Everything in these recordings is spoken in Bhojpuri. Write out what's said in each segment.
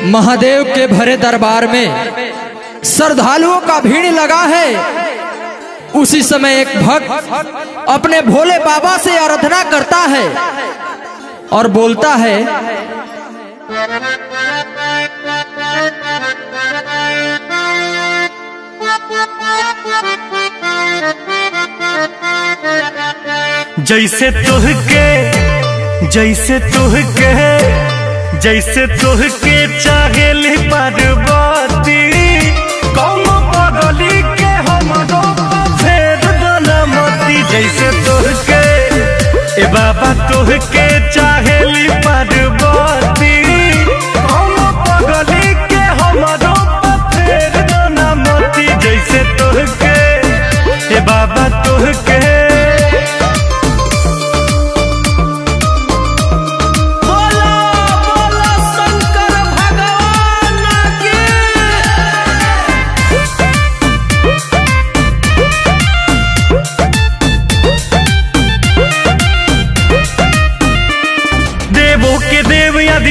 महादेव के भरे दरबार में श्रद्धालुओं का भीड़ लगा है। उसी समय एक भक्त अपने भोले बाबा से आराधना करता है और बोलता है, जैसे तुहके चाहेली पार्वती, कौनो पगली के हमरो फेर दलमती। जैसे तुहके ए बाबा तुहके चाहेली पार्वती, कौनो पगली के हमरो फेर दलमती। जैसे तुहके ए बाबा तुहके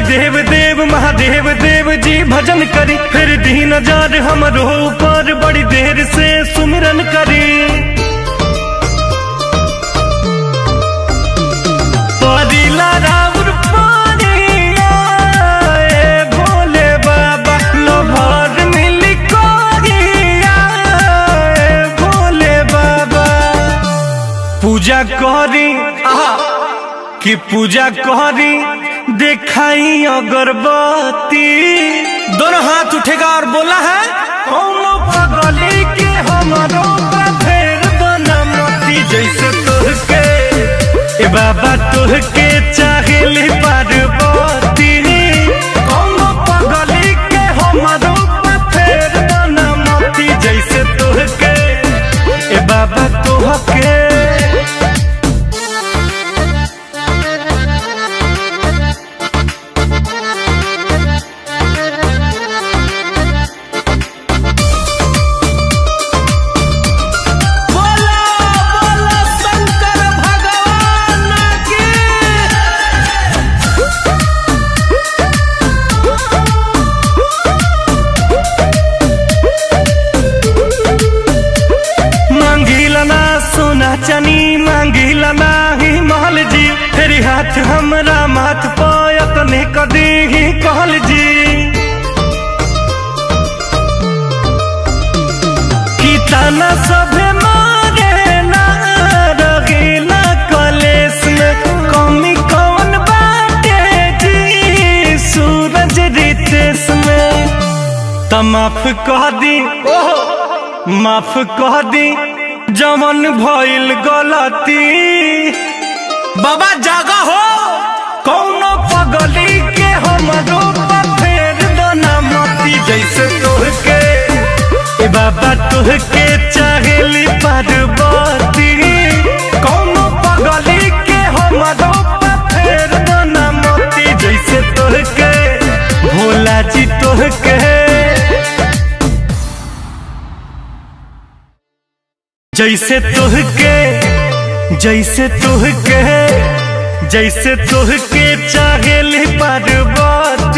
देव देव महादेव देव जी भजन करी, फिर दीन जार हमरो ऊपर बड़ी देर से सुमिरन करी। परिला राउर पानिया ए भोले बाबा, लोभर मिली कोरिया ए भोले बाबा। पूजा करी कि पूजा करी दिखाई अगरबत्ती, दोनों हाथ उठेगा और बोला है, कौनो पगली के हमरो फेर दलमती। जैसे तुहके ए बाबा तुहके चाहेली पार्वती, कौनो पगली के हमरो फेर दलमती। जैसे तुहके ए बाबा तुहके चनी मांगिला नाही महल जी, तेरी हाथ हमरा माथ पायत ने कदी ही कहल जी। की ताना सभे मारे ना रगीला कलेस में, कमी कौन बाटे जी सूरज रितेश में। त माफ कह दी माफ कह दी जमन भइल गलती, बाबा जागा हो, कौनो पगली के हमरो फेर दलमती। जैसे तुहके ए बाबा तुहके चाहेली पार्वती, कौनो पगली के हमरो फेर दलमती। जैसे तुहके भोला जी तुहके जैसे तुहके चाहेली पार्वती।